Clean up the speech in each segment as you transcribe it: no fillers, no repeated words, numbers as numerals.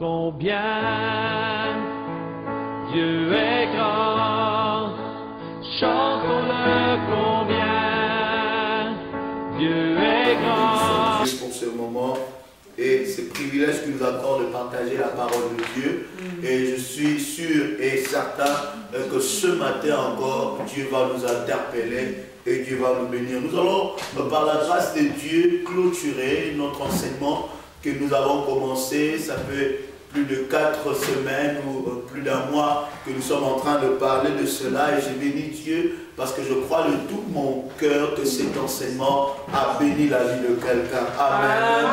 Combien Dieu est grand, chantons-le combien Dieu est grand. Pour ce moment et ce privilège qui nous accorde de partager la parole de Dieu. Et je suis sûr et certain que ce matin encore, Dieu va nous interpeller et Dieu va nous bénir. Nous allons, par la grâce de Dieu, clôturer notre enseignement que nous avons commencé. Ça fait plus de 4 semaines ou plus d'un mois que nous sommes en train de parler de cela. Et j'ai béni Dieu parce que je crois de tout mon cœur que cet enseignement a béni la vie de quelqu'un. Amen.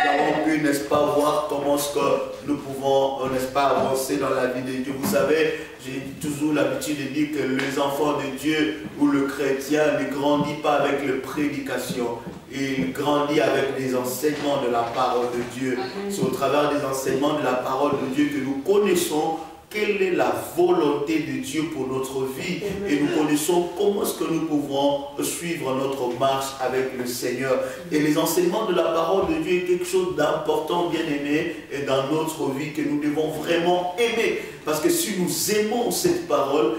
Nous avons pu, n'est-ce pas, voir comment est-ce que nous pouvons, n'est-ce pas, avancer dans la vie de Dieu. Vous savez, j'ai toujours l'habitude de dire que les enfants de Dieu ou le chrétien ne grandit pas avec les prédications. Il grandit avec les enseignements de la parole de Dieu. C'est au travers des enseignements de la parole de Dieu que nous connaissons quelle est la volonté de Dieu pour notre vie. Et nous connaissons comment est-ce que nous pouvons suivre notre marche avec le Seigneur. Et les enseignements de la parole de Dieu est quelque chose d'important, bien aimé, et dans notre vie que nous devons vraiment aimer. Parce que si nous aimons cette parole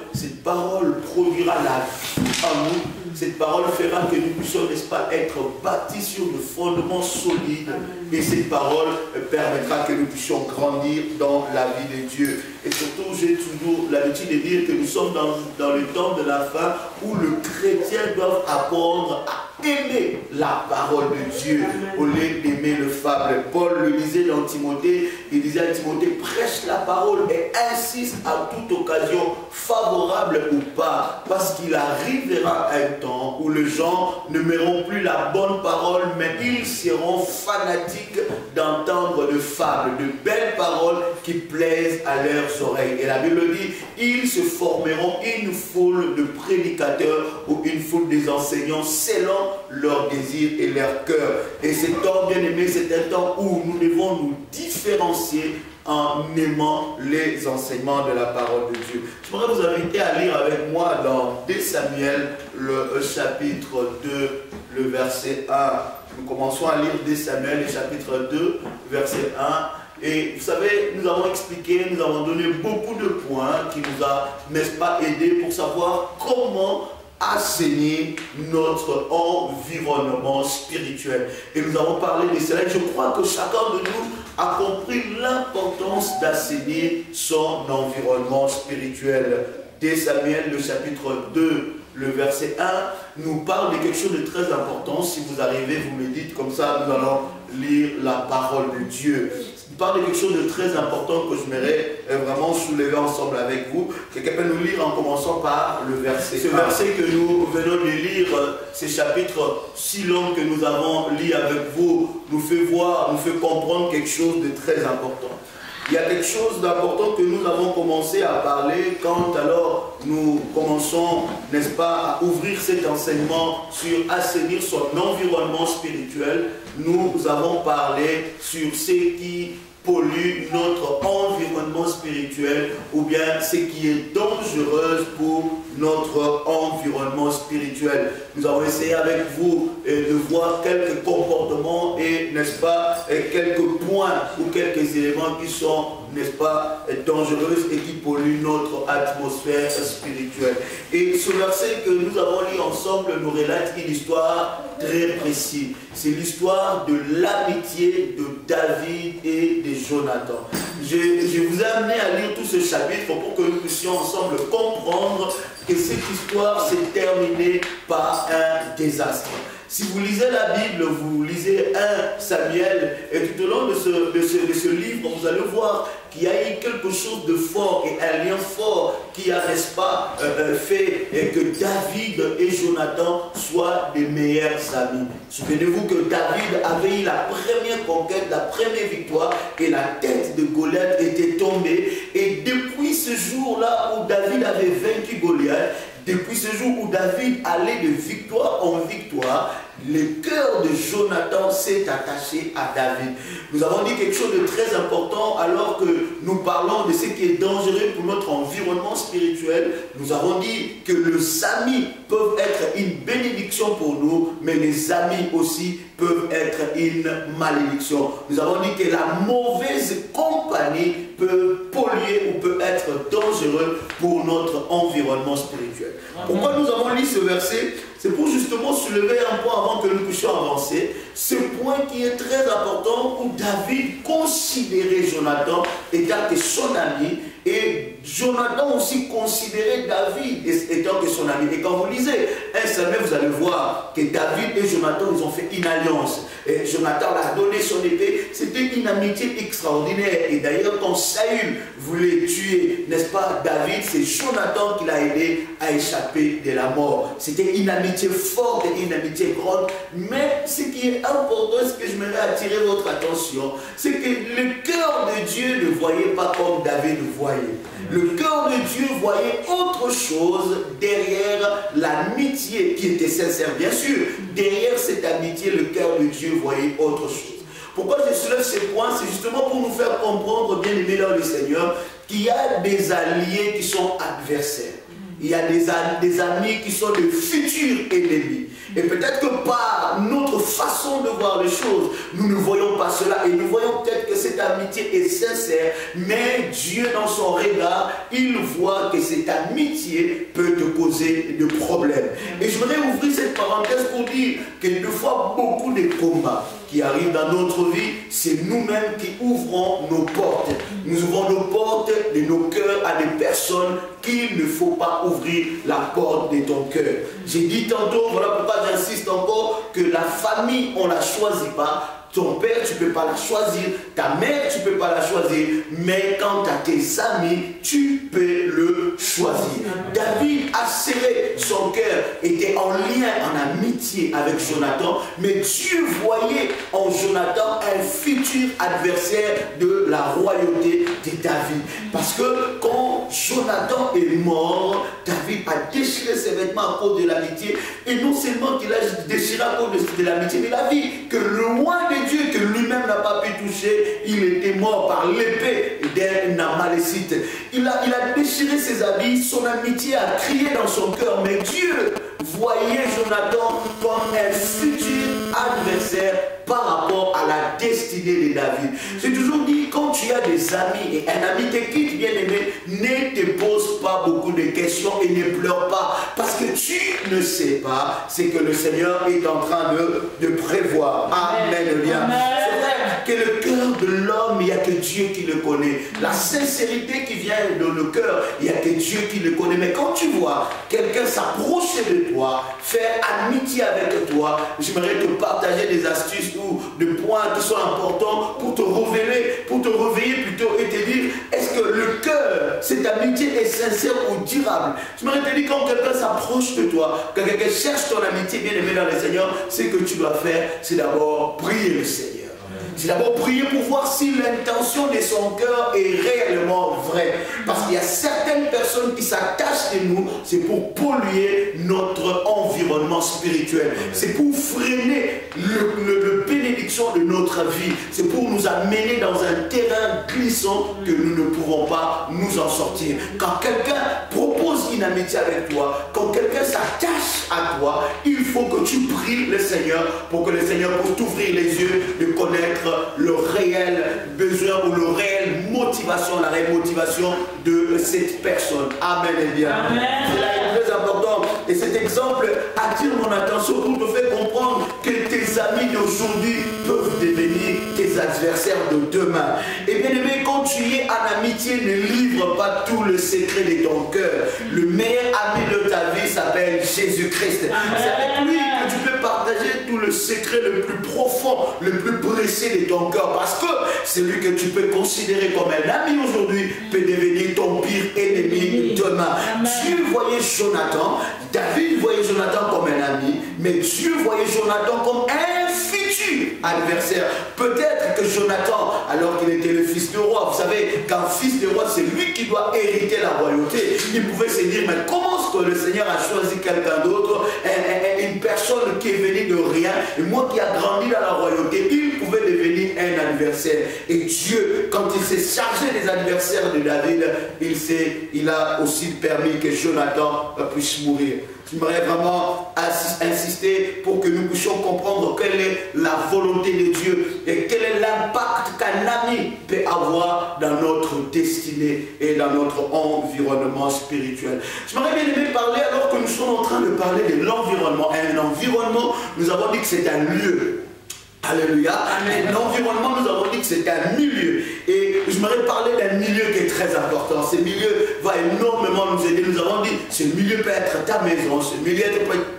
produira la vie en nous. Cette parole fera que nous puissions, n'est-ce pas, être bâtis sur de fondements solides. Et cette parole permettra que nous puissions grandir dans la vie de Dieu. Et surtout, j'ai toujours l'habitude de dire que nous sommes dans le temps de la fin où le chrétien doit apprendre à aimer la parole de Dieu au lieu d'aimer le fable. Paul le disait dans Timothée, il disait à Timothée, prêche la parole et insiste à toute occasion, favorable ou pas, parce qu'il arrivera un temps où les gens ne n'aimeront plus la bonne parole, mais ils seront fanatiques d'entendre de fables, de belles paroles qui plaisent à leurs oreilles. Et la Bible dit, ils se formeront une foule de prédicateurs ou une foule des enseignants selon leurs désirs et leur cœur. Et cet temps, bien aimé, c'est un temps où nous devons nous différencier en aimant les enseignements de la parole de Dieu. Je voudrais vous inviter à lire avec moi dans 2 Samuel, le chapitre 2, le verset 1. Nous commençons à lire 2 Samuel, le chapitre 2, verset 1. Et vous savez, nous avons expliqué, nous avons donné beaucoup de points qui nous a, n'est-ce pas, aidés pour savoir comment assainir notre environnement spirituel. Et nous avons parlé de cela. Et je crois que chacun de nous a compris l'importance d'assainir son environnement spirituel. 2 Samuel, le chapitre 2, le verset 1, nous parle de quelque chose de très important. Si vous arrivez, vous me dites comme ça, nous allons lire la parole de Dieu. Il parle de quelque chose de très important que je m'aimerais vraiment soulever ensemble avec vous. Quelqu'un peut nous lire en commençant par le verset. Ce verset que nous venons de lire, ces chapitres si longs que nous avons lu avec vous, nous fait voir, nous fait comprendre quelque chose de très important. Il y a quelque chose d'important que nous avons commencé à parler quand alors nous commençons, n'est-ce pas, à ouvrir cet enseignement sur assainir son environnement spirituel. Nous avons parlé sur ce qui pollue notre environnement spirituel ou bien ce qui est dangereux pour notre environnement spirituel. Nous avons essayé avec vous de voir quelques comportements et, n'est-ce pas, quelques points ou quelques éléments qui sont, n'est-ce pas, dangereux et qui polluent notre atmosphère spirituelle. Et ce verset que nous avons lu ensemble nous relate une histoire très précise. C'est l'histoire de l'amitié de David et de Jonathan. Je vous ai amené à lire tout ce chapitre pour que nous puissions ensemble comprendre que cette histoire s'est terminée par un désastre. Si vous lisez la Bible, vous lisez 1 Samuel, et tout au long de ce livre, vous allez voir qu'il y a eu quelque chose de fort et un lien fort qui a, n'est-ce pas, fait que David et Jonathan soient des meilleurs amis. Souvenez-vous que David avait eu la première conquête, la première victoire, et la tête de Goliath était tombée. Et depuis ce jour-là où David avait vaincu Goliath, depuis ce jour où David allait de victoire en victoire, le cœur de Jonathan s'est attaché à David. Nous avons dit quelque chose de très important alors que nous parlons de ce qui est dangereux pour notre environnement spirituel. Nous avons dit que les amis peuvent être une bénédiction pour nous, mais les amis aussi peuvent être une malédiction. Nous avons dit que la mauvaise compagnie peut polluer ou peut être dangereux pour notre environnement spirituel. Pourquoi nous avons lu ce verset? C'est pour justement soulever un point avant que nous puissions avancer. Ce point qui est très important où David considérait Jonathan étant que son ami et Jonathan aussi considérait David étant que son ami. Et quand vous lisez 1 Samuel, vous allez voir que David et Jonathan, ils ont fait une alliance. Et Jonathan leur a donné son épée. C'était une amitié extraordinaire. Et d'ailleurs, quand Saül voulait tuer, n'est-ce pas, David, c'est Jonathan qui l'a aidé à échapper de la mort. C'était une amitié forte et une amitié grande. Mais ce qui est important, ce que je voudrais attirer votre attention, c'est que le cœur de Dieu ne voyait pas comme David le voyait. Le cœur de Dieu voyait autre chose derrière l'amitié qui était sincère. Bien sûr, derrière cette amitié, le cœur de Dieu voyait autre chose. Pourquoi je soulève ces points? C'est justement pour nous faire comprendre, bien aimés dans le Seigneur, qu'il y a des alliés qui sont adversaires. Il y a des amis qui sont de futurs ennemis. Et peut-être que par notre façon de voir les choses, nous ne voyons pas cela. Et nous voyons peut-être que cette amitié est sincère. Mais Dieu, dans son regard, il voit que cette amitié peut te causer de problèmes. Et je voudrais ouvrir cette parenthèse pour dire que des fois, beaucoup de combats qui arrivent dans notre vie, c'est nous-mêmes qui ouvrons nos portes. Nous ouvrons nos portes de nos cœurs à des personnes qu'il ne faut pas ouvrir la porte de ton cœur. J'ai dit tantôt, voilà pourquoi j'insiste encore, que la famille, on ne la choisit pas. Ton père, tu ne peux pas la choisir. Ta mère, tu ne peux pas la choisir. Mais quand tu as tes amis, tu peux le choisir. David a serré son cœur, était en lien, en amitié avec Jonathan. Mais Dieu voyait en Jonathan un futur adversaire de la royauté de David. Parce que quand Jonathan est mort, David a déchiré ses vêtements à cause de l'amitié. Et non seulement qu'il a déchiré à cause de l'amitié, mais la vie que le roi de Dieu que lui-même n'a pas pu toucher, il était mort par l'épée d'un Amalécite. Il a déchiré ses habits, son amitié a crié dans son cœur, mais Dieu voyait Jonathan comme un futur adversaire par rapport à la destinée de David. J'ai toujours dit, quand tu as des amis et un ami te quitte, bien aimé, ne te pose pas beaucoup de questions et ne pleure pas, parce que tu ne sais pas ce que le Seigneur est en train de prévoir. Amen. C'est vrai que le cœur de l'homme, il n'y a que Dieu qui le connaît. La sincérité qui vient de le cœur, il n'y a que Dieu qui le connaît. Mais quand tu vois quelqu'un s'approcher de toi, faire amitié avec toi, j'aimerais te partager des astuces ou des points qui sont importants pour te réveiller plutôt et te dire, est-ce que le cœur, cette amitié est sincère ou durable? J'aimerais te dire, quand quelqu'un s'approche de toi, quand quelqu'un cherche ton amitié bien aimée dans le Seigneur, ce que tu dois faire, c'est d'abord prier le Seigneur. C'est d'abord prier pour voir si l'intention de son cœur est réellement vraie. Parce qu'il y a certaines personnes qui s'attachent de nous, c'est pour polluer notre environnement spirituel. C'est pour freiner le bénédiction de notre vie. C'est pour nous amener dans un terrain glissant que nous ne pouvons pas nous en sortir. Quand quelqu'un propose une amitié avec toi, quand quelqu'un s'attache à toi, il faut que tu pries le Seigneur pour que le Seigneur puisse t'ouvrir les yeux de connaître le réel besoin ou le réel motivation, la réelle motivation de cette personne. Amen et bien. Cela est très important. Et cet exemple attire mon attention pour te faire comprendre que tes amis d'aujourd'hui peuvent devenir tes adversaires de demain. Et bien aimé, quand tu es en amitié, ne livre pas tout le secret de ton cœur. Le meilleur ami de ta vie s'appelle Jésus-Christ. C'est avec lui que tu peux partager tout le secret le plus profond, le plus précis de ton cœur. Parce que celui que tu peux considérer comme un ami aujourd'hui peut devenir ton pire ennemi demain. Dieu voyait Jonathan, David voyait Jonathan comme un ami, mais Dieu voyait Jonathan comme un futur adversaire. Peut-être que Jonathan, alors qu'il était le fils de roi, vous savez qu'un fils de roi, c'est lui qui doit hériter la royauté. Il pouvait se dire, mais comment est-ce que le Seigneur a choisi quelqu'un d'autre, une personne qui est venue de rien, et moi qui a grandi dans la royauté, il pouvait devenir un adversaire. Et Dieu, quand il s'est chargé des adversaires de David, il a aussi permis que Jonathan puisse mourir. J'aimerais vraiment insister pour que nous puissions comprendre quelle est la volonté de Dieu et quel est l'impact qu'un ami peut avoir dans notre destinée et dans notre environnement spirituel. J'aimerais bien aimer parler, alors que nous sommes en train de parler de l'environnement. Un environnement, nous avons dit que c'est un lieu. Alléluia. Amen. L'environnement, nous avons dit que c'est un milieu. Et j'aimerais parler d'un milieu qui est très important. Ce milieu va énormément nous aider. Nous avons dit, ce milieu peut être ta maison, ce milieu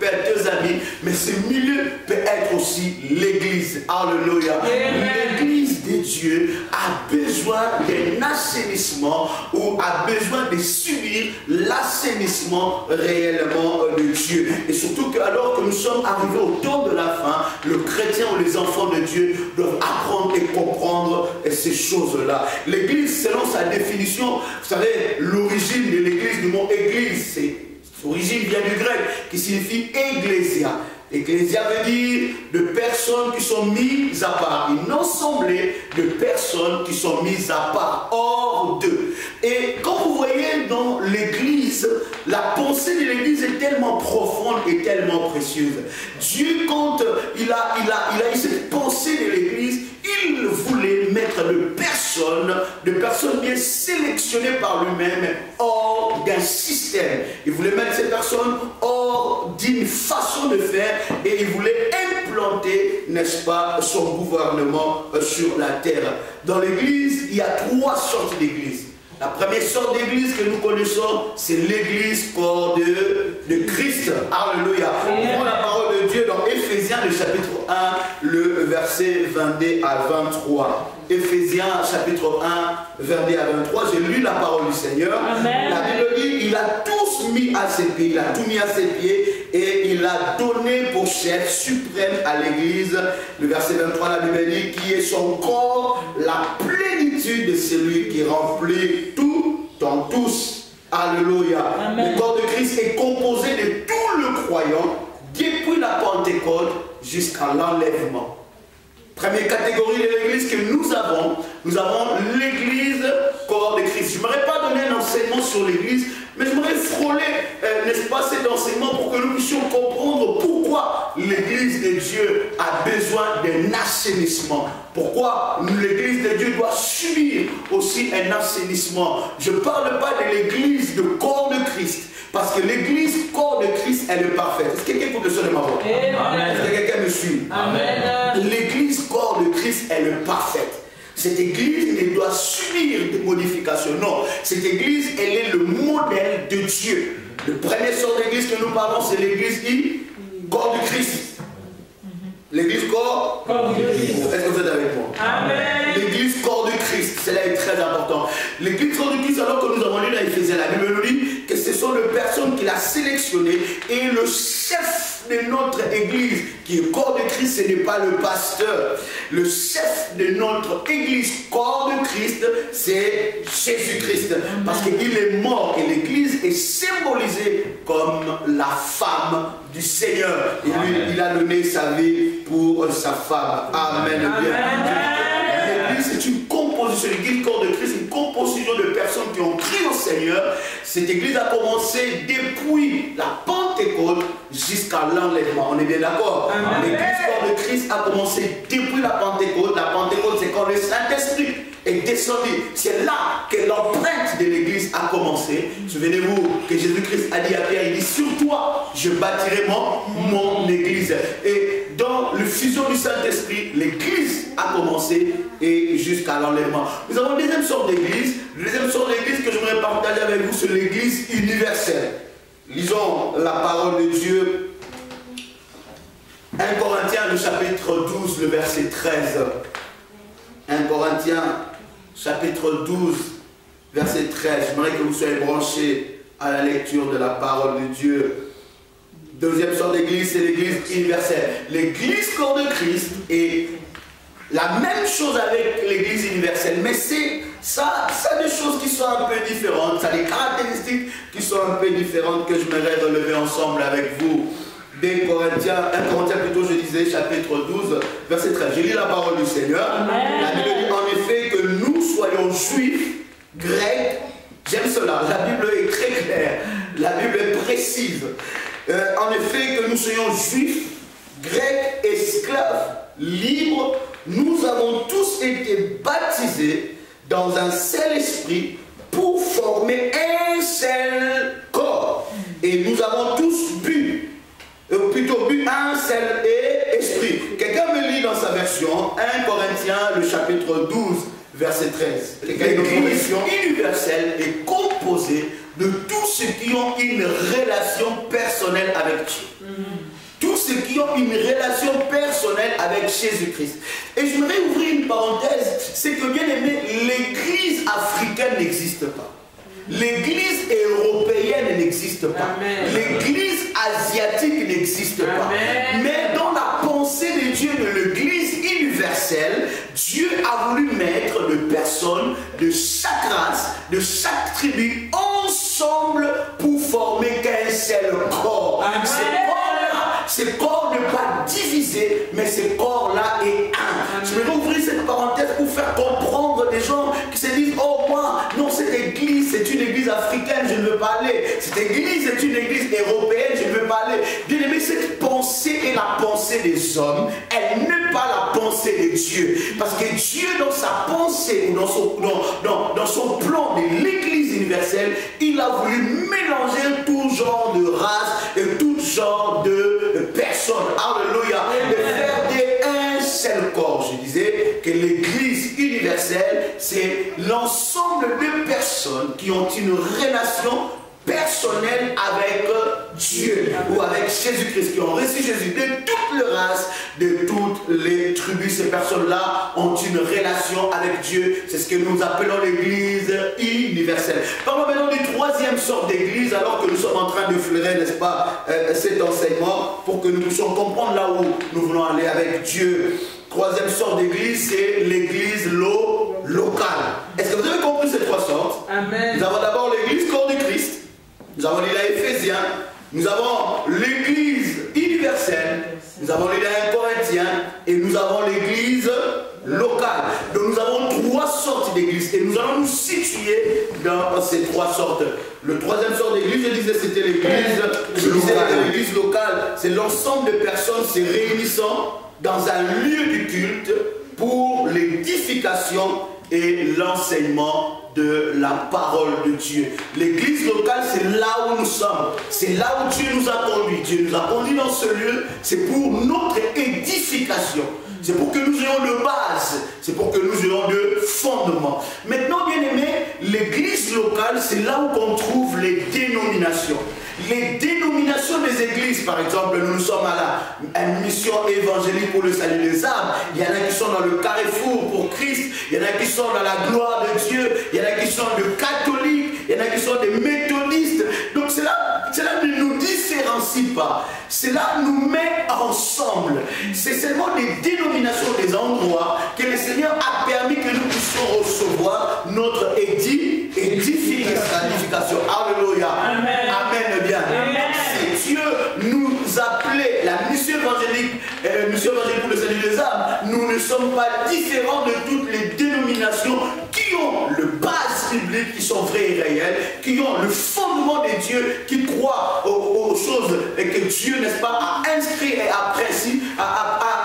peut être tes amis, mais ce milieu peut être aussi l'église. Alléluia. L'église de Dieu a besoin d'un assainissement ou a besoin de subir l'assainissement réellement de Dieu. Et surtout que alors que nous sommes arrivés au temps de la fin, le chrétien ou les enfants de Dieu doivent apprendre et comprendre ces choses-là. L'église, selon sa définition, vous savez, l'origine de l'église, du mot église, l'origine vient du grec qui signifie ecclésia. Ecclésia veut dire de personnes qui sont mises à part, une assemblée de personnes qui sont mises à part, hors d'eux. Et quand vous voyez dans l'église, la pensée de l'église est tellement profonde et tellement précieuse. Dieu, quand il a eu cette pensée de l'église, il voulait mettre de personnes bien sélectionnées par lui-même hors d'un système. Il voulait mettre ces personnes hors d'une façon de faire et il voulait implanter, n'est-ce pas, son gouvernement sur la terre. Dans l'église, il y a 3 sortes d'églises. La première sorte d'église que nous connaissons, c'est l'église corps de Christ. Alléluia. On prend la parole de Dieu dans Éphésiens, le chapitre 1, le verset 22 à 23. Éphésiens, chapitre 1, verset à 23. J'ai lu la parole du Seigneur. Amen. La Bible dit, il a tous mis à ses pieds, il a tout mis à ses pieds et il a donné pour chef suprême à l'église. Le verset 23, la Bible dit, qui est son corps, la plénitude de celui qui remplit tout en tous. Alléluia. Amen. Le corps de Christ est composé de tout le croyant depuis la Pentecôte jusqu'à l'enlèvement. Première catégorie de l'église que nous avons l'église corps de Christ. Je n'aimerais pas donner un enseignement sur l'église, mais j'aimerais frôler, n'est-ce pas, cet enseignement pour que nous puissions comprendre pourquoi l'église de Dieu a besoin d'un assainissement. Pourquoi l'église de Dieu doit subir aussi un assainissement. Je ne parle pas de l'église de corps de Christ. Parce que l'église corps de Christ, elle est parfaite. Est-ce que quelqu'un peut me ma voix? Est-ce que quelqu'un me suit? L'église corps de Christ, elle est parfaite. Cette église ne doit subir des modifications. Non, cette église, elle est le modèle de Dieu. Le premier sort d'église que nous parlons, c'est l'église corps de Christ. L'église corps de Christ. Est-ce que vous êtes avec moi? Amen. L'église corps de Christ, cela est très important. L'église corps de Christ, alors que nous avons lu dans Éphésiens, la Bible nous dit que ce sont les personnes qu'il a sélectionnées et le chef de notre église, qui est corps de Christ, ce n'est pas le pasteur. Le chef de notre église corps de Christ, c'est Jésus-Christ. Parce qu'il est mort et l'église est symbolisée comme la femme du Seigneur. Et lui, il a donné sa vie pour sa femme. Amen. L'église est une composition, l'église corps de Christ, une composition de personnes qui ont crié au Seigneur. Cette église a commencé depuis la Pentecôte jusqu'à l'enlèvement. On est bien d'accord? L'église corps de Christ a commencé depuis la Pentecôte. La Pentecôte, c'est quand le Saint-Esprit est descendu. C'est là que l'empreinte de l'église a commencé. Souvenez-vous que Jésus-Christ a dit à Pierre, il dit, sur toi, je bâtirai mon église. Et dans le fusion du Saint-Esprit, l'église a commencé et jusqu'à l'enlèvement. Nous avons une deuxième sorte d'église. La deuxième sorte d'église que j'aimerais partager avec vous, c'est l'église universelle. Lisons la parole de Dieu. 1 Corinthiens, le chapitre 12, le verset 13. 1 Corinthiens, chapitre 12, verset 13. J'aimerais que vous soyez branchés à la lecture de la parole de Dieu. Deuxième sorte d'église, c'est l'église universelle. L'église corps de Christ est la même chose avec l'église universelle, mais ça a des choses qui sont un peu différentes, ça a des caractéristiques qui sont un peu différentes que je m'aimerais relever ensemble avec vous. 1 Corinthiens plutôt, je disais, chapitre 12, verset 13. Je lis la parole du Seigneur. Amen. La Bible dit en effet que nous soyons juifs, grecs. J'aime cela, la Bible est très claire, la Bible est précise. En effet que nous soyons juifs, grecs, esclaves, libres, nous avons tous été baptisés dans un seul esprit pour former un seul corps. Et nous avons tous bu un seul esprit. Quelqu'un me lit dans sa version 1 Corinthiens, le chapitre 12, verset 13. L'Église universelle est composée de tous ceux qui ont une relation personnelle avec Dieu. Tous ceux qui ont une relation personnelle avec Jésus-Christ. Et je voudrais ouvrir une parenthèse, c'est que bien aimé, l'Église africaine n'existe pas. L'Église européenne n'existe pas. L'Église asiatique n'existe pas. Mais dans la pensée de Dieu de l'Église universelle, Dieu a voulu mettre des personnes de chaque race, de chaque tribu, ensemble pour former qu'un seul corps. Ce corps n'est pas divisé, mais ce corps-là est un. Je vais ouvrir cette parenthèse pour faire comprendre des gens qui se disent, oh moi, non, cette église, c'est une église africaine, je ne veux pas aller. Cette église est une église européenne, je ne veux pas aller. Bien aimé, cette pensée est la pensée des hommes, elle n'est pas la pensée de Dieu. Parce que Dieu, dans sa pensée, ou dans son plan de l'église universelle, il a voulu mélanger tout genre de race et tout genre de personnes. Alléluia. De faire un seul corps. Je disais que l'église universelle, c'est l'ensemble de personnes qui ont une relation personnelle avec Dieu ou avec Jésus-Christ, qui ont reçu Jésus de toutes les races, de toutes les tribus. Ces personnes-là ont une relation avec Dieu. C'est ce que nous appelons l'église universelle. Parlons maintenant du troisième sort d'église, alors que nous sommes en train de fleurer, n'est-ce pas, cet enseignement, pour que nous puissions comprendre là où nous voulons aller avec Dieu. Troisième sorte d'église, c'est l'église locale. Est-ce que vous avez compris ces trois sortes? Amen. Nous avons d'abord l'église corps de Christ. Nous avons lu à Éphésiens, nous avons l'église universelle, nous avons lu à Corinthiens et nous avons l'église locale. Donc nous avons trois sortes d'églises et nous allons nous situer dans ces trois sortes. Le troisième sort d'église, je disais, c'était l'église locale. C'est l'ensemble de personnes se réunissant dans un lieu du culte pour l'édification et l'enseignement de la parole de Dieu. L'église locale, c'est là où nous sommes. C'est là où Dieu nous a conduits. Dieu nous a conduits dans ce lieu. C'est pour notre édification. C'est pour que nous ayons de base. C'est pour que nous ayons de fondement. Maintenant, bien aimé, l'église locale, c'est là où on trouve les dénominations. Les dénominations des églises, par exemple, nous sommes à la mission évangélique pour le salut des âmes. Il y en a qui sont dans le carrefour pour Christ. Il y en a qui sont dans la gloire de Dieu. Il y en a qui sont de catholiques. Il y en a qui sont des méthodistes. Donc cela ne nous différencie pas. Cela nous met ensemble. C'est seulement des dénominations, des endroits que le Seigneur a permis que nous puissions recevoir notre édification. Alléluia. Amen. Amen. Bien. Si Dieu nous appelait la mission évangélique pour le salut des âmes, nous ne sommes pas différents de toutes les dénominations qui ont le base biblique, qui sont vraies et réelles, qui ont le fondement de Dieu, qui croient aux choses et que Dieu, n'est-ce pas, a inscrit et a précis, a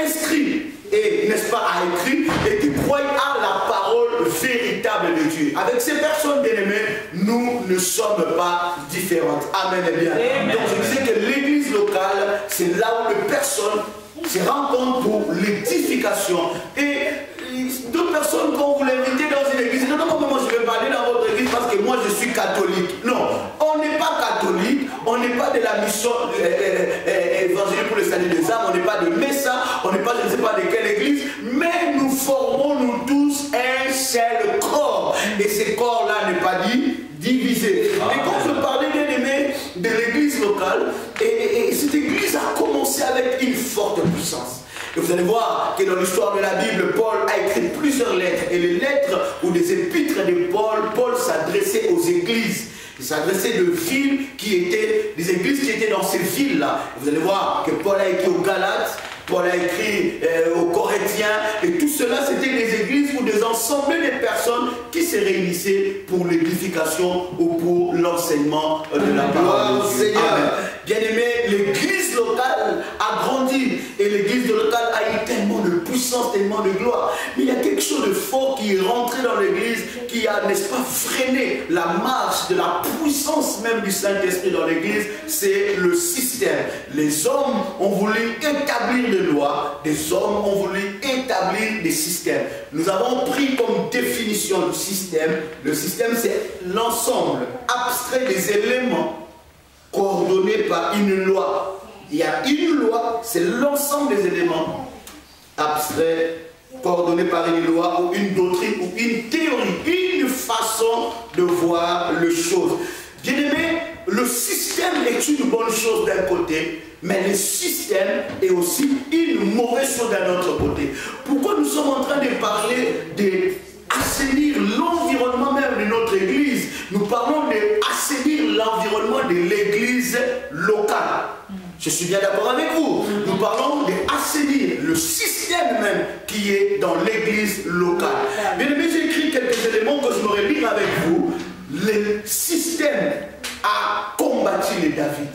inscrit et, n'est-ce pas, a écrit et qui croient à la parole véritable de Dieu. Avec ces personnes, bien-aimées, nous ne sommes pas différentes. Amen et bien. Amen. Donc je disais que l'église locale, c'est là où les personnes se rencontrent pour l'édification. Et d'autres personnes, quand vous l'invitez dans une église, non, moi je vais parler dans votre église parce que moi je suis catholique. Non, on n'est pas catholique, on n'est pas de la mission évangélique pour le salut des âmes, on n'est pas de Messa, on n'est pas, je ne sais pas de quelle église, mais nous formons nous tous un seul corps. Et ce corps-là n'est pas divisé. Et quand je parlais, bien aimé, de l'église locale, et cette église a commencé avec une forte puissance. Et vous allez voir que dans l'histoire de la Bible, Paul a écrit plusieurs lettres. Et les lettres ou des épîtres de Paul s'adressait aux églises. Il s'adressait de villes qui étaient, des églises qui étaient dans ces villes-là. Vous allez voir que Paul a écrit aux Galates, Paul a écrit aux Corinthiens, et tout cela, c'était des églises ou des ensembles de personnes qui se réunissaient pour l'édification ou pour l'enseignement de la parole de Dieu. Bien-aimé, l'église locale a grandi et l'église locale a eu tellement de puissance, tellement de gloire. Mais il y a quelque chose de fort qui est rentré dans l'église, qui a, n'est-ce pas, freiné la marche de la puissance même du Saint-Esprit dans l'église, c'est le système. Les hommes ont voulu établir des lois, des hommes ont voulu établir des systèmes. Nous avons pris comme définition du système, le système c'est l'ensemble abstrait des éléments coordonnés par une loi. Il y a une loi, c'est l'ensemble des éléments abstraits coordonnés par une loi ou une doctrine ou une théorie, une façon de voir les choses. Bien aimé, le système est une bonne chose d'un côté, mais le système est aussi une mauvaise chose d'un autre côté. Pourquoi nous sommes en train de parler d'assainir l'environnement même de notre église? Nous parlons d'assainir l'environnement de l'église locale. Je suis bien d'accord avec vous. Nous parlons d'assainir le système même qui est dans l'église locale. Bien aimé, j'ai écrit quelques éléments que je voudrais lire avec vous. Le système a combattu les David.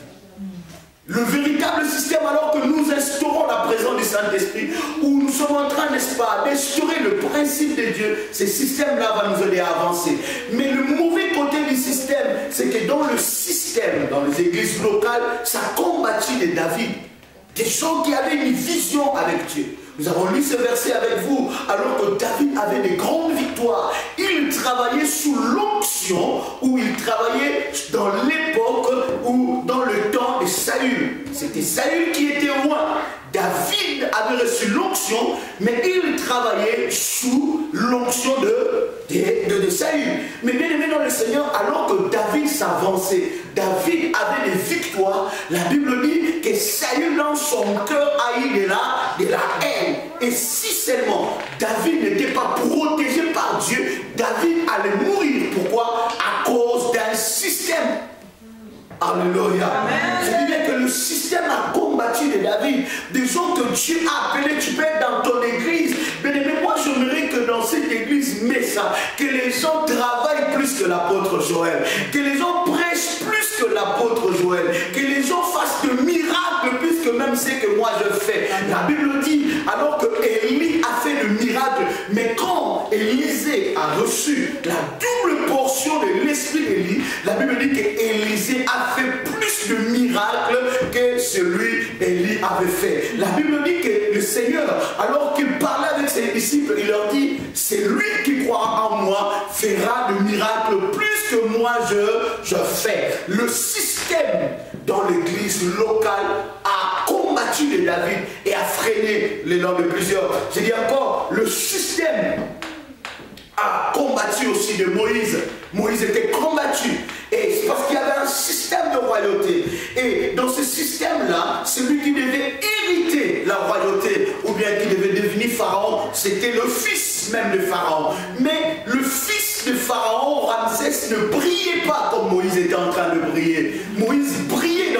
Le véritable système, alors que nous instaurons la présence du Saint-Esprit, où nous sommes en train, n'est-ce pas, d'instaurer le principe de Dieu, ce système-là va nous aider à avancer. Mais le mauvais côté du système, c'est que dans le système, dans les églises locales, ça a combattu les David. Des gens qui avaient une vision avec Dieu. Nous avons lu ce verset avec vous, alors que David avait des grandes victoires. Il travaillait sous l'onction, ou il travaillait dans l'époque ou dans le temps de Saül. C'était Saül qui était roi. David avait reçu l'onction, mais il travaillait sous l'onction de Saül. Mais bien aimé dans le Seigneur, alors que David s'avançait, David avait des victoires, la Bible dit que Saül dans son cœur a eu de la haine. Et si seulement David n'était pas protégé par Dieu, David allait mourir. Pourquoi? À cause d'un système. Alléluia. Je dis bien que le système a combattu de David. Des gens que Dieu a appelés, tu peux être dans ton église. Mais moi, j'aimerais que dans cette église, mais ça, que les gens travaillent plus que l'apôtre Joël. Que les gens prêchent plus que l'apôtre Joël. Que les gens fassent de miracles plus que même ce que moi je fais. La Bible dit, alors que Élie a fait le miracle, mais quand Élisée a reçu la double portion de l'esprit d'Élie, la Bible dit qu'Élisée a fait plus de miracles que celui qu'Élie avait fait. La Bible dit que le Seigneur, alors qu'il parlait avec ses disciples, il leur dit, c'est lui qui croira en moi, fera de miracles plus que moi je fais. Le système dans l'église locale a combattu les David et a freiné les noms de plusieurs. J'ai dit encore, le système a combattu aussi de Moïse. Moïse était combattu. Et c'est parce qu'il y avait un système de royauté. Et dans ce système-là, celui qui devait hériter la royauté, ou bien qui devait devenir pharaon, c'était le fils même de pharaon. Mais le fils de pharaon, Ramsès, ne brillait pas comme Moïse était en train de briller. Moïse brillait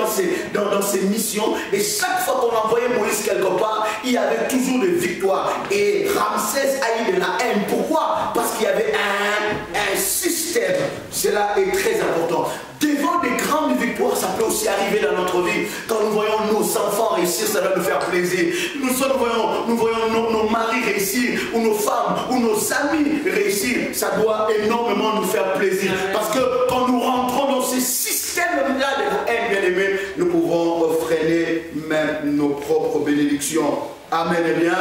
dans ses missions. Et chaque fois qu'on envoyait Moïse quelque part, il y avait toujours des victoires. Et Ramsès a eu de la haine. Pourquoi? Parce qu'il y avait un système. Cela est très important. Devant des grandes victoires, ça peut aussi arriver dans notre vie. Quand nous voyons nos enfants réussir, ça va nous faire plaisir. Nous voyons nos maris réussir, ou nos femmes, ou nos amis réussir. Ça doit énormément nous faire plaisir. Parce que quand nous rentrons dans ces systèmes-là de la haine, bien aimé, nous pouvons freiner même nos propres bénédictions. Amen et bien.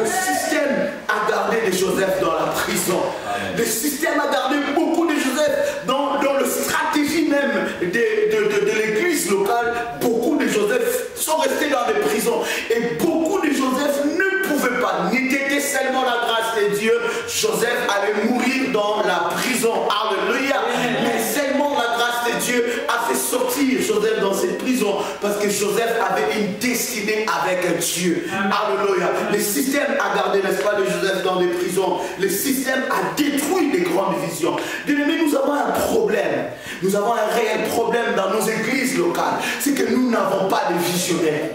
Le système a gardé des Joseph dans la prison. Amen. Le système a gardé beaucoup de Joseph dans le stratégie même de l'église locale. Beaucoup de Joseph sont restés dans des prisons. Et beaucoup de Joseph ne pouvaient pas, n'était seulement la grâce de Dieu. Joseph allait mourir dans la prison. Alléluia. Mais seulement la grâce de Dieu a fait sortir Joseph dans cette prison. prison parce que Joseph avait une destinée avec Dieu. Alléluia. Le système a gardé, n'est-ce pas, de Joseph dans les prisons. Le système a détruit les grandes visions. Bien-aimés, nous avons un problème. Nous avons un réel problème dans nos églises locales. C'est que nous n'avons pas de visionnaires.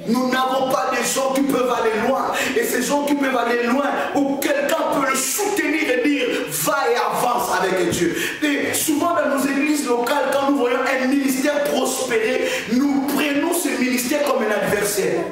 Nous n'avons pas des gens qui peuvent aller loin. Et ces gens qui peuvent aller loin, où quelqu'un peut le soutenir et dire, va et avance avec Dieu. Et souvent dans nos églises locales, quand nous voyons un ministère prospérer, nous prenons ce ministère comme un adversaire.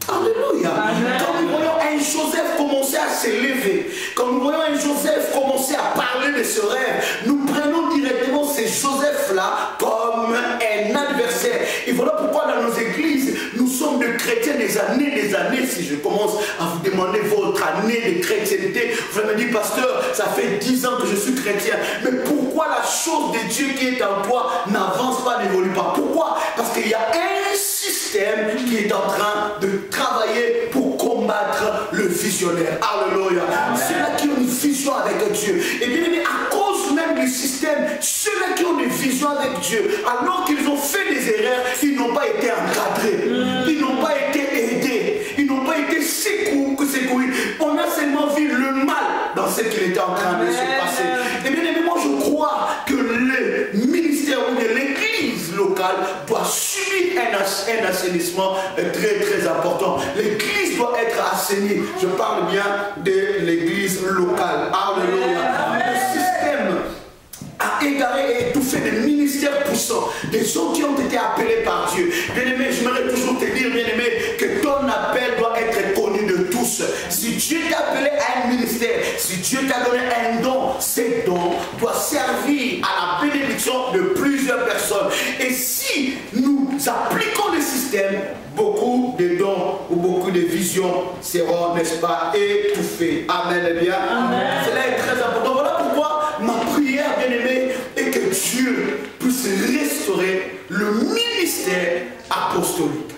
Alléluia. Quand nous voyons un Joseph commencer à s'élever, quand nous voyons un Joseph commencer à parler de ce rêve, nous prenons directement ces Joseph-là comme un adversaire. Et voilà pourquoi dans nos églises, nous sommes des chrétiens des années. Si je commence à vous demander votre année de chrétienté, vous allez me dire, pasteur, ça fait 10 ans que je suis chrétien. Mais pourquoi la chose de Dieu qui est en toi n'avance pas, n'évolue pas? Pourquoi? Parce qu'il y a un système qui est en train de travailler pour combattre le visionnaire. Alléluia. Ceux-là qui ont une vision avec Dieu. Et bien aimé, à cause même du système, ceux-là qui ont des visions avec Dieu, alors qu'ils ont fait des erreurs, ils n'ont pas été encadrés. Ils n'ont pas été aidés. Ils n'ont pas été secourus. On a seulement vu le mal dans ce qui était en train de se passer. Et bien aimé, moi je crois que le ministère ou de l'église locale doit subir un assainissement très important. L'église doit être assainie. Je parle bien de l'église locale. Alléluia. Le système a égaré et étouffé des ministères puissants, des gens qui ont été appelés par Dieu. Bien-aimé, j'aimerais toujours te dire, bien-aimé, que ton appel doit être connu de tous. Si Dieu t'a appelé à un ministère, si Dieu t'a donné un don, ce don doit servir à la bénédiction de plusieurs personnes. Et si nous appliquons le système, beaucoup de dons ou beaucoup de visions seront, n'est-ce pas, étouffés. Amen. Eh bien, cela est très important. Voilà pourquoi ma prière, bien-aimée, est que Dieu puisse restaurer le ministère apostolique.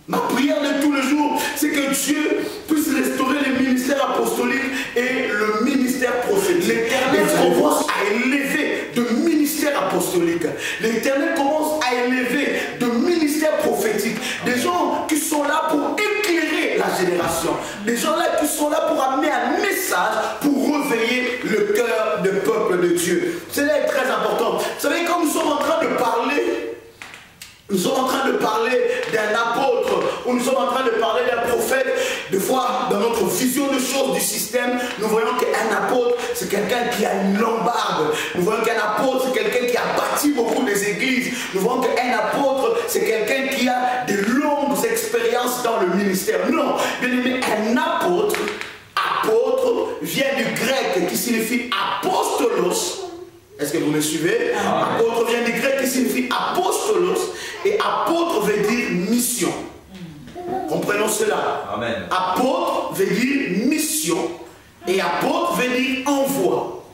Ma prière de tous les jours, c'est que Dieu puisse restaurer le ministère apostolique et le ministère prophétique. L'Éternel commence à élever de ministère apostolique. L'Éternel commence à élever de ministère prophétique. Des gens qui sont là pour éclairer la génération. Des gens là qui sont là pour amener un message, pour réveiller le cœur du peuple de Dieu. Cela est très important. Vous savez, quand nous sommes en train de parler, nous sommes en train de parler d'un apôtre, ou nous sommes en train de parler d'un prophète. Des fois, dans notre vision de choses du système, nous voyons qu'un apôtre, c'est quelqu'un qui a une longue barbe. Nous voyons qu'un apôtre, c'est quelqu'un qui a bâti beaucoup des églises. Nous voyons qu'un apôtre, c'est quelqu'un qui a de longues expériences dans le ministère. Non, bien aimé, un apôtre vient du grec qui signifie apostolos. Est-ce que vous me suivez? Apôtre vient du grec qui signifie apostolos. Et apôtre veut dire mission. Comprenons cela. Amen. Apôtre veut dire mission. Et apôtre veut dire envoi.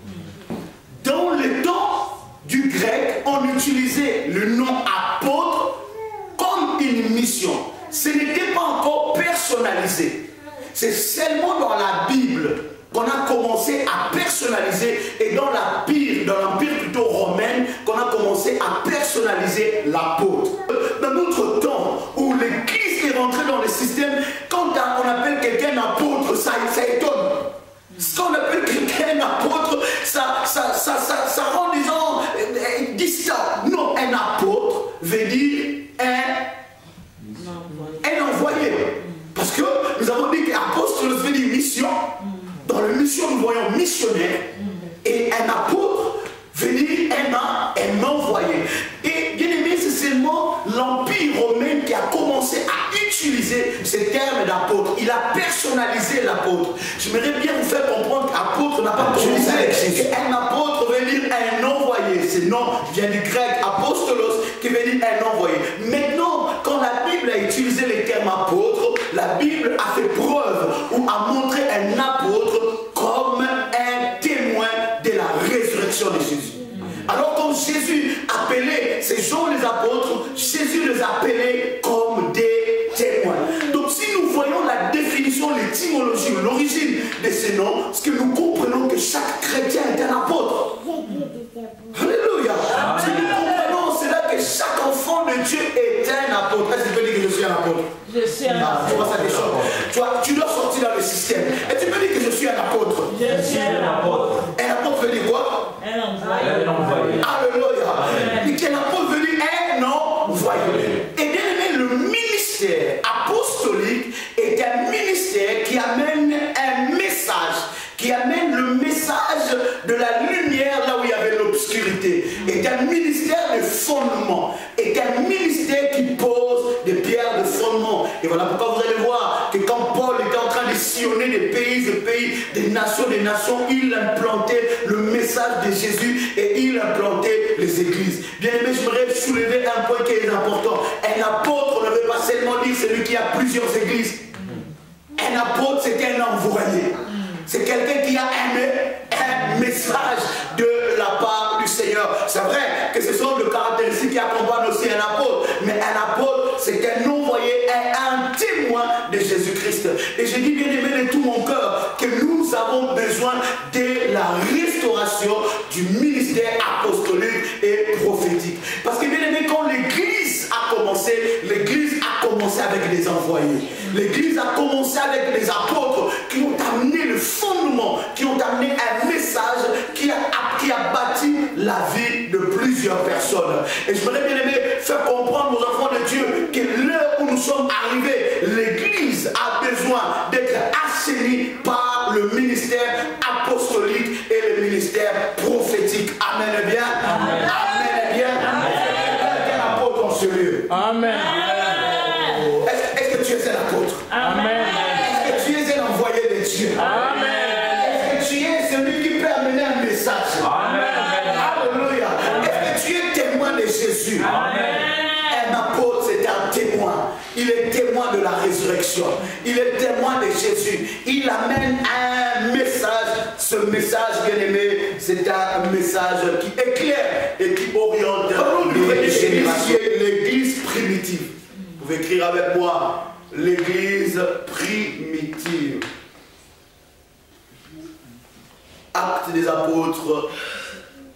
Dans le temps du grec, on utilisait le nom apôtre comme une mission. Ce n'était pas encore personnalisé. C'est seulement dans la Bible qu'on a commencé à personnaliser, et dans l'empire plutôt romain, qu'on a commencé à personnaliser l'apôtre. Dans notre temps où l'église est rentrée dans le système, quand on appelle quelqu'un apôtre, ça étonne. Ce qu'on appelle quelqu'un apôtre, ça rend les gens distants. Non, un apôtre veut dire un envoyé. Parce que nous avons dit qu'apôtre veut dire mission. Dans la mission, nous voyons missionnaire. Et un apôtre veut dire un envoyé. Et bien aimé, c'est seulement l'Empire romain qui a commencé à utiliser ce terme d'apôtre. Il a personnalisé l'apôtre. J'aimerais bien vous faire comprendre qu'apôtre n'a pas utilisé un apôtre veut dire un envoyé. Ce nom vient du grec apostolos qui veut dire un envoyé. Maintenant, quand la Bible a utilisé le terme apôtre, la Bible a fait preuve ou a montré un apôtre comme un témoin de la résurrection de Jésus. Alors quand Jésus appelait ces gens les apôtres, Jésus les appelait comme des témoins. Donc si nous voyons la définition, l'étymologie, l'origine de ces noms, c'est que nous comprenons que chaque chrétien est un apôtre. Alléluia. Si nous comprenons, c'est là que chaque enfant de Dieu est message de la lumière là où il y avait l'obscurité. Est un ministère de fondement. Est un ministère qui pose des pierres de fondement. Et voilà pourquoi vous allez voir que quand Paul était en train de sillonner des pays, des nations, il implantait le message de Jésus et il implantait les églises. Bien aimé, j'aimerais soulever un point qui est important. Un apôtre ne veut pas seulement dire celui qui a plusieurs églises. Un apôtre, c'est un envoyé. C'est quelqu'un qui a un message de la part du Seigneur. C'est vrai que ce sont des caractéristiques qui accompagnent aussi un apôtre. Mais un apôtre, c'est un envoyé, un témoin de Jésus-Christ. Et je dis bien aimé de tout mon cœur que nous avons besoin de la restauration du ministère apostolique et prophétique. Parce que bien aimé, quand l'Église a commencé avec des envoyés. L'Église a commencé avec les apôtres qui ont amené le fondement, qui ont amené un message qui a bâti la vie de plusieurs personnes. Et je voudrais bien aimé faire comprendre aux enfants de Dieu que l'heure où nous sommes arrivés, l'Église a besoin d'être assainie par le ministère apostolique et le ministère prophétique. Amen bien. Amen, Amen bien. Quel apôtre en ce lieu? Amen. Est-ce que tu es un apôtre? Amen. Est-ce que tu es un envoyé de Dieu? Amen. Est-ce que tu es celui qui peut amener un message? Amen. Alléluia. Est-ce que tu es témoin de Jésus? Amen. Un apôtre, c'est un témoin. Il est témoin de la résurrection. Il est témoin de Jésus. Il amène un message. Ce message, bien aimé, c'est un message qui éclaire et qui oriente l'église primitive. Vous pouvez écrire avec moi. L'église primitive. Actes des apôtres.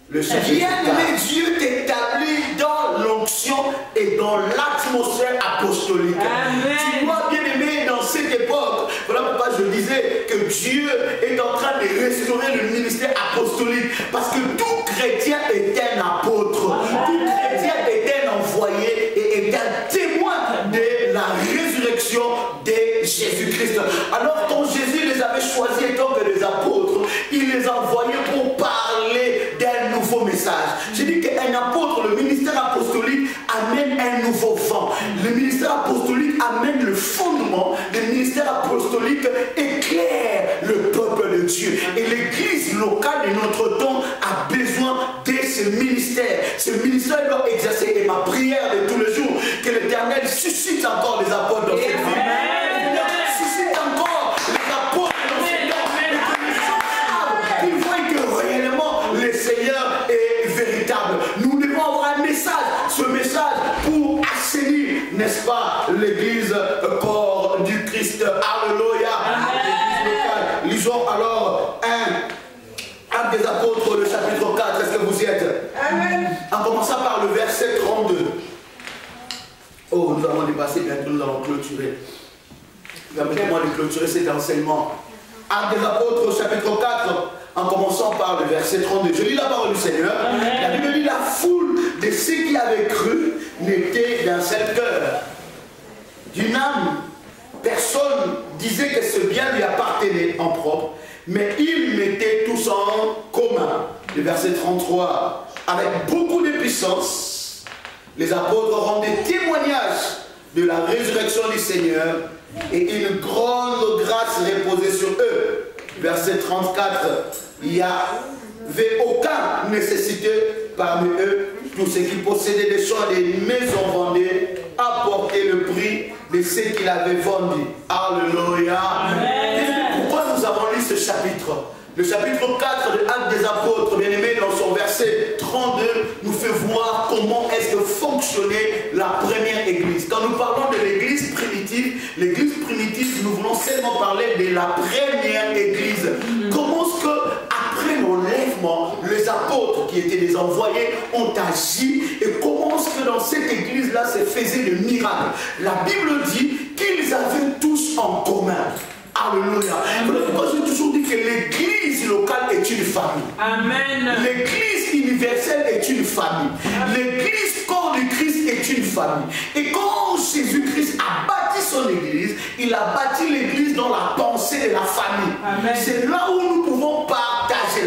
Le chapitre 4. Dieu t'établit dans l'onction et dans l'atmosphère apostolique. Amen. Tu vois, bien aimé, dans cette époque, voilà pourquoi je disais que Dieu est en train de restaurer le ministère apostolique. Parce que tout chrétien est un apôtre. Amen. Tout chrétien est un envoyé et est un témoin de la résurrection de Jésus-Christ. Alors quand Jésus les avait choisis étant que les apôtres, il les envoyait pour parler d'un nouveau message. J'ai dit qu'un apôtre, le ministère apostolique amène un nouveau vent. Le ministère apostolique amène le fondement. Le ministère apostolique éclaire le peuple de Dieu. Et l'église locale de notre temps a besoin de ce ministère. Ce ministère doit exercer. Et ma prière de tous les jours, que l'Éternel suscite encore les apôtres dans cette vie. Suscite encore les apôtres dans cette vie. Qu'ils voient que réellement le Seigneur est véritable. Nous devons avoir un message. Ce message pour assainir, n'est-ce pas, l'église corps du Christ. Alléluia. Lisons alors un des apôtres, le chapitre 4. Est-ce que vous y êtes? Amen. En commençant par le verset 32. Oh, nous allons dépasser, bientôt nous allons clôturer. Permettez-moi de clôturer cet enseignement. Actes des apôtres, chapitre 4, en commençant par le verset 32. Je lis la parole du Seigneur. Amen. La Bible dit: la foule de ceux qui avaient cru n'était d'un seul cœur, d'une âme. Personne disait que ce bien lui appartenait en propre, mais ils mettaient tous en commun. Le verset 33. Avec beaucoup de puissance, les apôtres rendaient témoignage de la résurrection du Seigneur et une grande grâce reposait sur eux. Verset 34. Il n'y avait aucune nécessité parmi eux. Tous ceux qui possédaient des champs et des maisons vendaient, apportaient le prix de ce qu'ils avaient vendu. Alléluia. Pourquoi nous avons lu ce chapitre? Le chapitre 4 de Actes des apôtres, bien aimé, dans son verset 32, nous fait voir comment est-ce que fonctionnait la première église. Quand nous parlons de l'église primitive, nous voulons seulement parler de la première église. Comment est-ce que, après l'enlèvement, les apôtres qui étaient des envoyés ont agi et comment est-ce que dans cette église-là se faisaient des miracles. La Bible dit qu'ils avaient tous en commun. Alléluia. Moi, j'ai toujours dit que l'église locale est une famille. Amen. L'église universelle est une famille. L'église corps du Christ est une famille. Et quand Jésus-Christ a bâti son église, il a bâti l'église dans la pensée de la famille. C'est là où nous pouvons partager.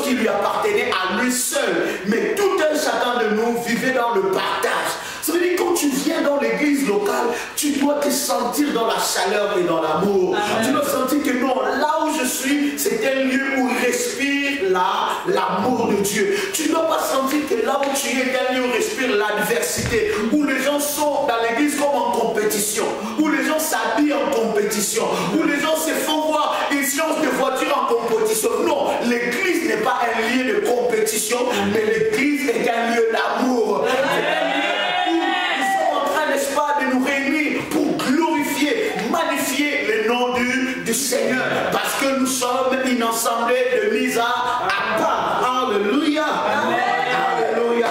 qui lui appartenait à lui seul. Mais tout un chacun de nous vivait dans le partage. Ça veut dire que quand tu viens dans l'église locale, tu dois te sentir dans la chaleur et dans l'amour. Tu dois sentir que non, là où je suis, c'est un lieu où respire l'amour de Dieu. Tu ne dois pas sentir que là où tu es, un lieu où respire l'adversité, où les gens sont dans l'église comme en compétition, où les gens s'habillent en compétition, où les gens se font voir une séance de voiture en compétition. Non, l'église n'est pas un lieu de compétition, mais l'église est un lieu d'amour. De nous réunir pour glorifier, magnifier le nom du Seigneur, parce que nous sommes une assemblée de mise à part. Alléluia. Alléluia.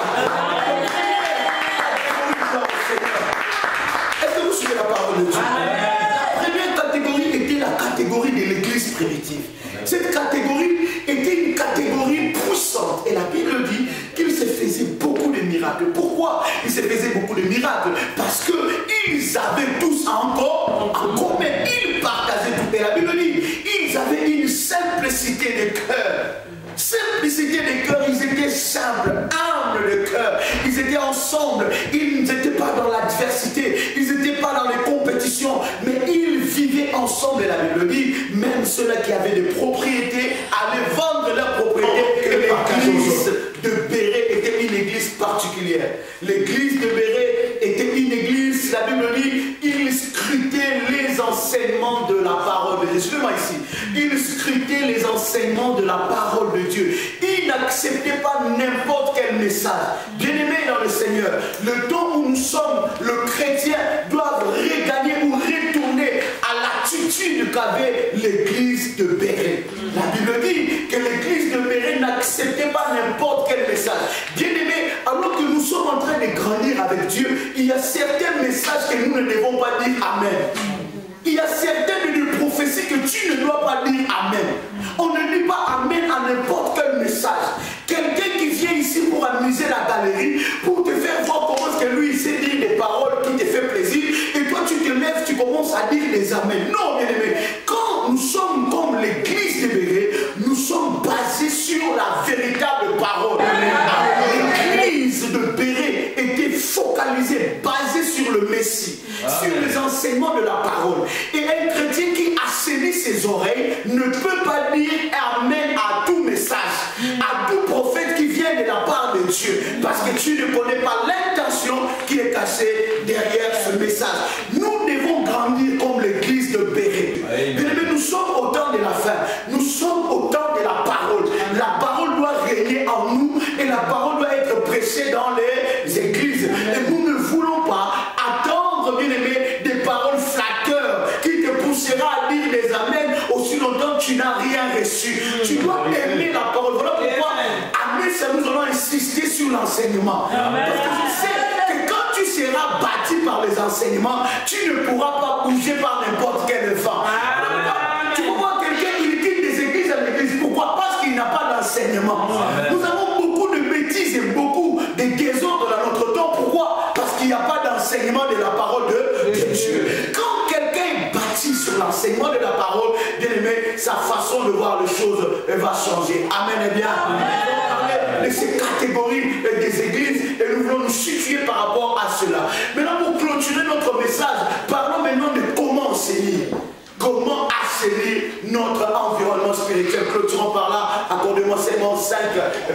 Est-ce que vous suivez la parole de Dieu? La première catégorie était la catégorie de l'église primitive. Cette catégorie était une catégorie puissante. Et la Bible dit qu'il se faisait beaucoup de miracles. Pourquoi il se faisait beaucoup de miracles? Parce qu'ils avaient tous encore en commun. Ils partageaient tout. Et la Bible dit ils avaient une simplicité de cœur. Simplicité de cœur, ils étaient simples, humbles de cœur. Ils étaient ensemble. Ils n'étaient pas dans l'adversité. Ils n'étaient pas dans les compétitions. Mais ils vivaient ensemble. Et la Bible dit, même ceux-là qui avaient des propriétés allaient vendre leurs propriétés. L'église de Béret était une église particulière. L'église de Béret était une église, la Bible dit, ils scrutaient les enseignements de la parole de Dieu. Suivez-moi ici. Ils scrutaient les enseignements de la parole de Dieu. Ils n'acceptaient pas n'importe quel message. Bien-aimés dans le Seigneur, le temps où nous sommes, le chrétien doit regagner ou retourner à l'attitude qu'avait l'église de Béret. La Bible dit que l'église de Béret n'acceptait pas n'importe quel message. Bien-aimés, alors que nous sommes en train de grandir avec Dieu, il y a certains messages que nous ne devons pas dire Amen. Il y a certaines prophéties que tu ne dois pas dire Amen. On ne dit pas Amen à n'importe quel message. Quelqu'un qui vient ici pour amuser la galerie, pour te faire voir comment est-ce que lui il sait dire des paroles qui te fait plaisir, et toi tu te lèves, tu commences à dire des Amen. Non, bien aimé, quand nous sommes comme l'église de Béret, nous sommes basés sur la véritable parole. L'église de Béret était focalisée, basée sur le Messie, sur les enseignements de la parole. Et un chrétien qui assainit ses oreilles ne peut pas dire Amen à tout message, à tout prophète qui vient de la part de Dieu, parce que tu ne connais pas l'intention qui est cachée derrière ce message. Nous devons grandir comme l'église de Béret. Mais nous sommes au temps de la fin, nous sommes au temps de la parole. La parole doit régner en nous et la parole doit être prêchée dans les églises. Et nous ne voulons pas attendre, bien aimé, des paroles flatteurs qui te poussera à dire des Amen aussi longtemps que tu n'as rien reçu. Tu dois aimer la parole. Voilà pourquoi Amen, ça nous allons insister sur l'enseignement. Parce que je sais que quand tu seras bâti par les enseignements, tu ne pourras pas bouger par n'importe quel vent. Tu peux voir quelqu'un qui quitte des églises à l'église. Pourquoi? Parce qu'il n'a pas d'enseignement. Nous avons beaucoup de bêtises et beaucoup de désordres dans notre temps. Pourquoi? Parce qu'il n'y a pas d'enseignement de la parole de Dieu. Quand quelqu'un est bâti sur l'enseignement de la parole, bien aimé, sa façon de voir les choses va changer. Amen. Et bien, de ces catégories des églises et nous voulons nous situer par rapport à cela. Maintenant, pour clôturer notre message, parlons maintenant de comment enseigner. Comment assainir notre environnement spirituel. Clôturons par là, accordez-moi seulement 5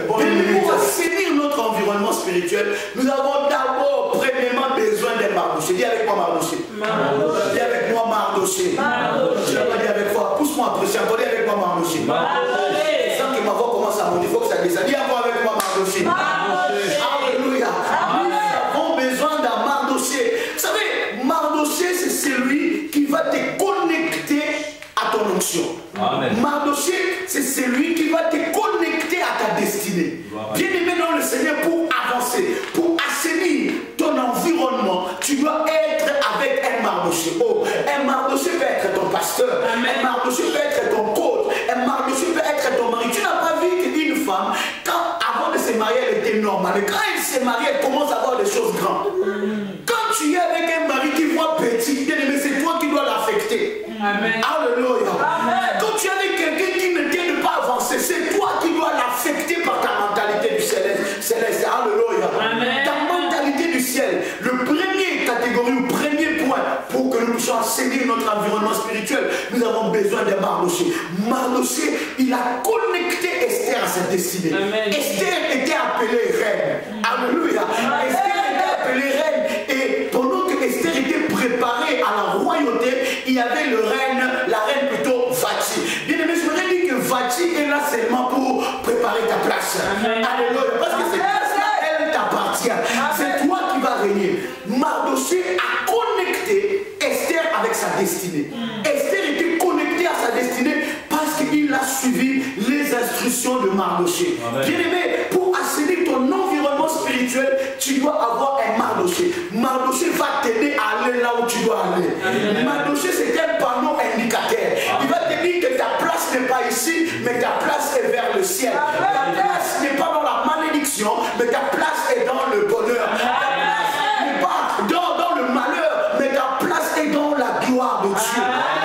bonnes minutes. Pour assainir notre environnement spirituel, nous avons d'abord premièrement besoin d'un Mardoché. Dis avec moi Mardoché. Dis avec moi Mardoché. Tu n'as pas dit avec moi. Pousse-moi un peu. Dis avec moi Mardoché. Sans que ma voix commence à monter, il faut que ça descende. Dis encore avec moi Mardoché. Alléluia. Nous avons besoin d'un Mardoché. Vous savez, Mardoché, c'est celui qui va te connecter à ton onction. Mardoché, c'est celui qui va te connecter à ta destinée. Bien aimé dans le Seigneur, pour avancer, pour assainir ton environnement, tu dois être avec un Mardoché. Oh, un Mardoché peut être ton pasteur, un Mardoché peut être ton coach, un Mardoché peut être ton mari. Tu n'as pas vu qu'une femme, avant de se marier, elle était normale. Et quand elle s'est mariée, elle commence à voir des choses grandes. Quand tu es avec un mari qui voit petit, bien aimé, c'est toi qui dois l'affecter. Alléluia. Quand tu es avec quelqu'un qui ne t'aide pas à avancer, c'est toi qui dois l'affecter. Mardoché. Mardoché, il a connecté Esther à sa destinée. Amen. Esther était appelée reine. Alléluia. Esther était appelée reine. Et pendant que Esther était préparée à la royauté, il y avait la reine plutôt Vati. Bien aimé, je voudrais dire que Vati est là seulement pour préparer ta place. Amen. Alléluia. Parce que cette place-là, elle t'appartient. C'est toi qui vas régner. Mardoché a connecté Esther avec sa destinée. Esther était connectée à sa destinée parce qu'il a suivi les instructions de Mardoché. Bien aimé, pour assainir ton environnement spirituel, tu dois avoir un Mardoché. Mardoché va t'aider à aller là où tu dois aller. Mardoché, c'est un panneau indicateur. Il va te dire que ta place n'est pas ici, mais ta place est vers le ciel. Ta place n'est pas dans la malédiction, mais ta place est dans le bonheur. Ta place n'est pas dans le malheur, mais ta place est dans la gloire de Dieu.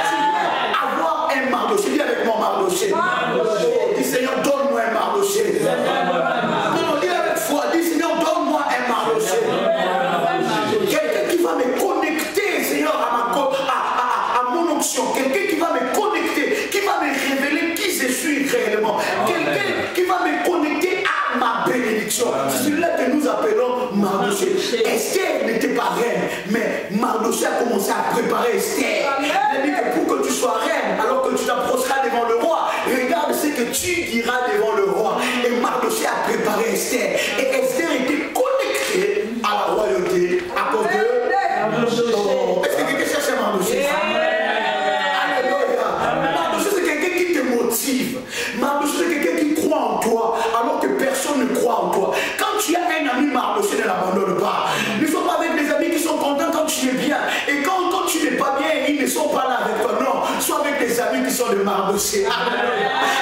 Tu dois avoir un Mardoché. Dis avec moi Mardoché. Dis Seigneur, donne-moi un Mardoché. Non, dis avec foi. Dis Seigneur, donne-moi un Mardoché. Quelqu'un qui va me connecter, Seigneur, à mon onction. Quelqu'un qui va me connecter, qui va me révéler qui je suis réellement. Quelqu'un qui va me connecter à ma bénédiction. C'est celui-là que nous appelons Mardoché. Esther n'était pas reine, mais Mardoché a commencé à préparer Esther. Il a dit que pour que tu sois reine, alors que tu t'approcheras devant le roi, regarde ce que tu diras devant le roi. Et Mardoché a préparé Esther. Et Esther était connectée à la royauté à cause de... Est-ce que quelqu'un cherche un Mardoché? Alléluia. Mardoché, c'est quelqu'un qui te motive. Mardoché, c'est quelqu'un qui croit en toi, alors que personne ne croit en toi. Quand tu as un ami Mardoché, ne l'abandonne pas. Ne sois pas avec des amis qui sont contents quand tu es bien. Et quand tu n'es pas bien, ils ne sont pas là avec toi. Non, sois avec des amis qui sont de Mardoché.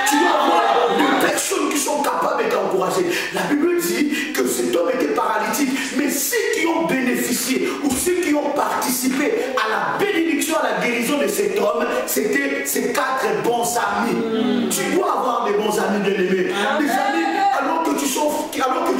Tu dois avoir des personnes qui sont capables de t'encourager. La Bible dit que cet homme était paralytique, mais ceux qui ont bénéficié ou ceux qui ont participé à la bénédiction, à la guérison de cet homme, c'était ces 4 bons amis. Tu dois avoir des bons amis bien-aimés. Des amis, alors que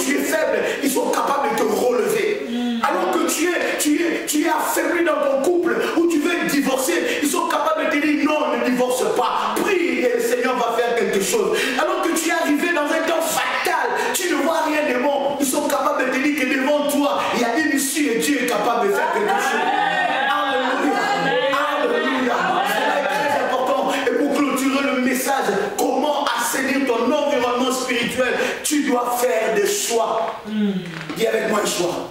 tu es faible, ils sont capables de te relever. Alors que tu es affaibli dans ton couple ou tu veux divorcer, ils sont capables de te dire non, ne divorce pas. Prie et le Seigneur va faire quelque chose. Alors que tu es arrivé dans un temps fatal, tu ne vois rien de bon, ils sont capables de te dire que devant toi, il y a une issue et Dieu est capable de faire quelque chose. Alléluia. Alléluia. Cela est très important. Et pour clôturer le message, comment assainir ton environnement spirituel, tu dois faire des choix. Dis avec moi un choix.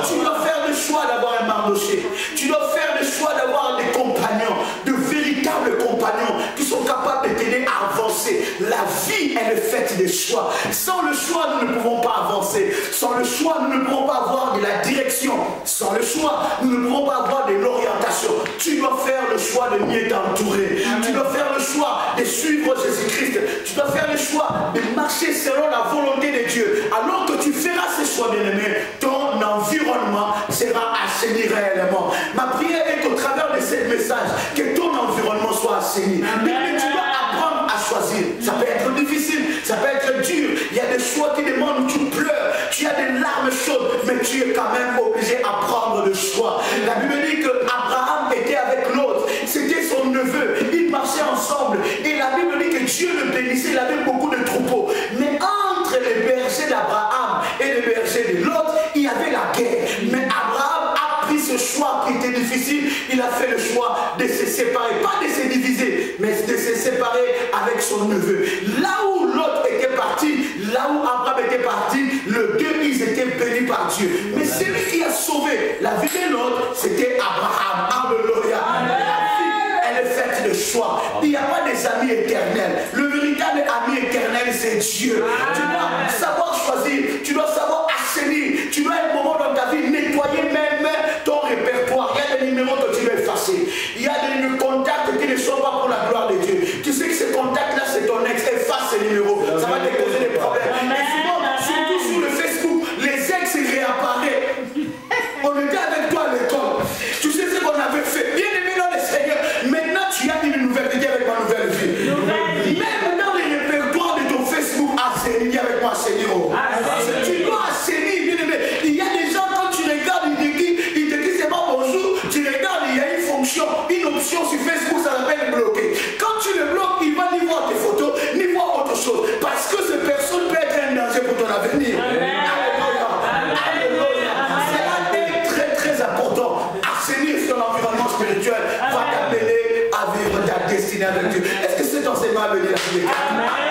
Tu dois faire le choix d'avoir un Mardoché. Tu dois faire le choix d'avoir des compagnons, de véritables compagnons qui sont capables de t'aider à avancer. La vie, elle est faite de choix. Sans le choix, nous ne pouvons pas avancer. Sans le choix, nous ne pouvons pas avoir de la direction. Sans le choix, nous ne pouvons pas avoir de l'orientation. Tu dois faire le choix de mieux t'entourer. Tu dois faire le choix de suivre Jésus-Christ. Tu dois faire le choix de marcher selon la volonté de Dieu. Alors que tu feras ce choix, bien-aimé, ton environnement sera assaini réellement. Ma prière est qu'au travers de ce message, que ton environnement soit assaini. Mais tu dois apprendre à choisir. Ça peut être difficile, ça peut être dur. Il y a des choix qui demandent où tu pleures, tu as des larmes chaudes, mais tu es quand même obligé à prendre le choix. La Bible dit que Abraham était avec l'autre, c'était son neveu, ils marchaient ensemble. Et la Bible dit que Dieu le bénissait, il avait beaucoup de troupeaux. Mais entre les bergers d'Abraham et les bergers de l'autre, il y avait la guerre. Mais Abraham a pris ce choix qui était difficile, il a fait le choix de se séparer, pas de se diviser, mais de se séparer avec son neveu. Là où l'autre était parti, là où Abraham était parti, les deux, ils étaient bénis par Dieu. Mais celui qui a sauvé la vie de l'autre, c'était Abraham. Alléluia. Elle est faite de choix. Il n'y a pas des amis éternels. Le véritable ami éternel, c'est Dieu. Tu dois savoir choisir, tu dois savoir assainir, tu dois à un moment dans ta vie nettoyer même ton répertoire. Il y a des numéros que tu dois effacer. Il y a des contacts qui ne sont pas pour la gloire de Dieu. Tu sais que ces contacts-là, c'est ton ex. Efface ces numéros. Ça va te causer des problèmes. Et souvent, surtout sur le Facebook, les ex réapparaissent. On était avec toi à l'école. Tu sais ce qu'on avait fait. Bien aimé dans le Seigneur. Maintenant, tu as une nouvelle vie avec ma nouvelle vie. Même dans les répertoires de ton Facebook, assaini avec moi, Seigneur. Tu dois assainir, bien aimé. Il y a des gens, quand tu regardes, ils te disent c'est pas bonjour. Tu regardes, il y a une fonction, une option Dieu.